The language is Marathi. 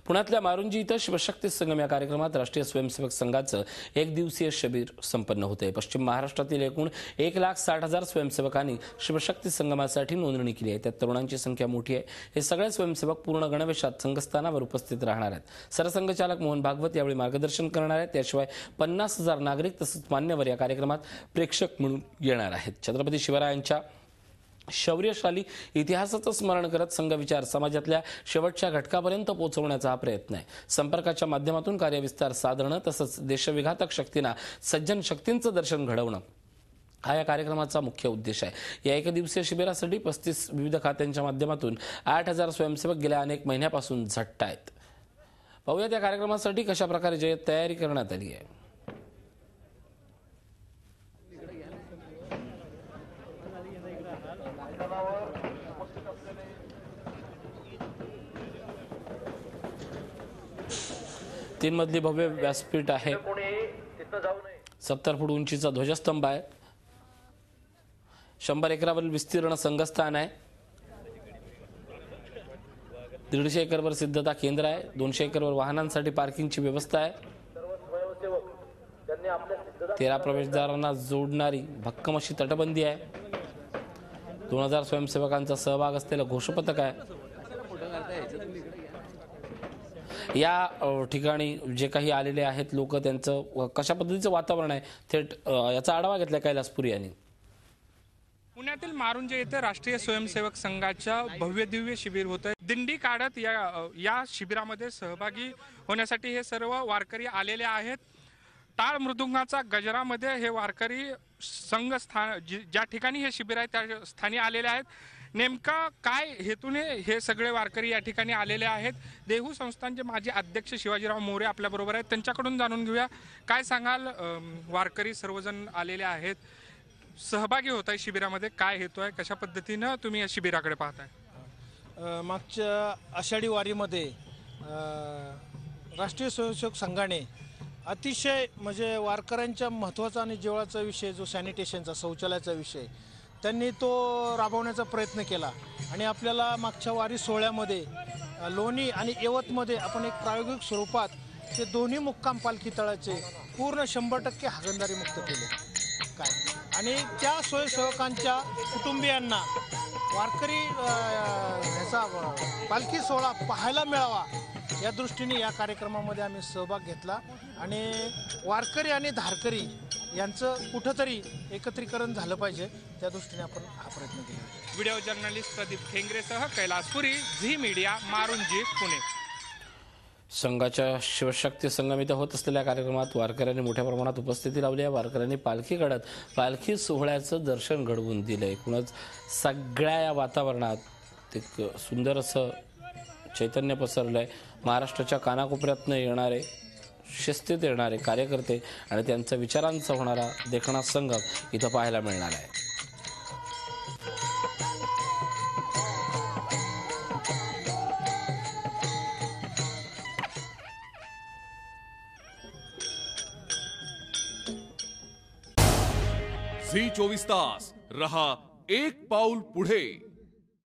पुण्यातल्या मारुंजी इथं शिवशक्ती संगम या कार्यक्रमात राष्ट्रीय स्वयंसेवक संघाचं एक दिवसीय शिबिर संपन्न होते। पश्चिम महाराष्ट्रातील एकूण 1,60,000 स्वयंसेवकांनी शिवशक्ती संगमासाठी नोंदणी केली आहे। त्यात तरुणांची संख्या मोठी आहे। हे सगळे स्वयंसेवक पूर्ण गणवेशात संघस्थानावर उपस्थित राहणार आहेत। सरसंघचालक मोहन भागवत यावेळी मार्गदर्शन करणार आहेत। त्याशिवाय 50,000 नागरिक तसंच मान्यवर या कार्यक्रमात प्रेक्षक म्हणून येणार आहेत। छत्रपती शिवरायांच्या शौर्यशाली इतिहासाचं स्मरण करत संघविचार समाजातल्या शेवटच्या घटकापर्यंत पोहोचवण्याचा हा प्रयत्न आहे। संपर्काच्या माध्यमातून कार्यविस्तार साधणं तसंच देशविघातक शक्तींना सज्जन शक्तींचं दर्शन घडवणं हा या कार्यक्रमाचा मुख्य उद्देश आहे। या एकदिवसीय शिबिरासाठी 35 विविध खात्यांच्या माध्यमातून 8,000 स्वयंसेवक गेल्या अनेक महिन्यापासून झटतायत। पाहूया त्या कार्यक्रमासाठी कशा प्रकारे तयारी करण्यात आली आहे। तीन मजली भव्य व्यासपीठ आहे। 70 फूट उंचीचा ध्वजस्तंभ आहे। 100 एकरावरील विस्तीर्ण संघस्थान आहे। 150 एकरवर सिद्धता केंद्र आहे। 200 एकरवर वाहनांसाठी पार्किंगची व्यवस्था आहे। 13 प्रवेशद्वारांना जोडणारी भक्कम अशी तटबंदी आहे। 2000 स्वयंसेवकांचा सहभाग असलेलं घोषपथक आहे। या ठिकाणी जे काही आलेले आहेत लोक त्यांचं कशा पद्धतीचं वातावरण आहे थेट याचा आढावा घेतला कैलासपुरी यांनी। पुण्यातील मारुंजे येथे राष्ट्रीय स्वयंसेवक संघाच्या भव्य दिव्य शिबिर होतं। दिंडी काढत या शिबिरामध्ये सहभागी होण्यासाठी हे सर्व वारकरी आलेले आहेत। टाळ मृदुंगाचा गजरामध्ये हे वारकरी संघस्थान ज्या ठिकाणी हे शिबिर आहे त्या स्थानी आलेले आहेत। नेमका काय हेतूने हे सगळे वारकरी या ठिकाणी आलेले आहेत देहू संस्थानचे माजी अध्यक्ष शिवाजीराव मोरे आपल्या बरोबर आहेत। त्यांच्याकडून जाणून घेऊया काय सांगाल। वारकरी सर्वजण आलेले आहेत, सहभागी होत आहे शिबिरामध्ये, काय हेतू आहे, कशा पद्धतीने तुम्ही या शिबिराकडे पाहताय? मागच्या आषाढी वारीमध्ये राष्ट्रीय स्वयंसेवक संघाने अतिशय म्हणजे वारकऱ्यांच्या महत्त्वाचा आणि जिव्हाळ्याचा विषय जो सॅनिटेशनचा शौचालयाचा विषय त्यांनी तो राबवण्याचा प्रयत्न केला आणि आपल्याला मागच्या वारी सोहळ्यामध्ये लोणी आणि यवतमध्ये आपण एक प्रायोगिक स्वरूपात ते दोन्ही मुक्काम पालखी तळाचे पूर्ण 100% हागणदारी मुक्त केले काय आणि त्या स्वयंसेवकांच्या कुटुंबियांना वारकरी ह्याचा पालखी सोहळा पाहायला मिळावा या दृष्टीने या कार्यक्रमामध्ये आम्ही सहभाग घेतला आणि वारकरी आणि धारकरी यांचं कुठंतरी एकत्रीकरण झालं पाहिजे त्या दृष्टीने आपण हा प्रयत्न केला। व्हिडिओ जर्नलिस्ट प्रदीप ठेंगरेसह कैलासपुरी, झी मीडिया, मारुंजी, पुणे। संघाच्या शिवशक्ती संगम इथं होत असलेल्या कार्यक्रमात वारकऱ्यांनी मोठ्या प्रमाणात उपस्थिती लावली आहे। वारकऱ्यांनी पालखी काढत पालखी सोहळ्याचं दर्शन घडवून दिलं। एकूणच सगळ्या या वातावरणात एक सुंदर असं चैतन्य पसरलंय। महाराष्ट्राच्या कानाकोपऱ्यातनं येणारे शिस्तीत येणारे कार्यकर्ते आणि त्यांच्या विचारांचा होणारा देखणा संगम इथं पाहायला मिळणार आहे। झी 24 तास रहा एक पाऊल पुढे।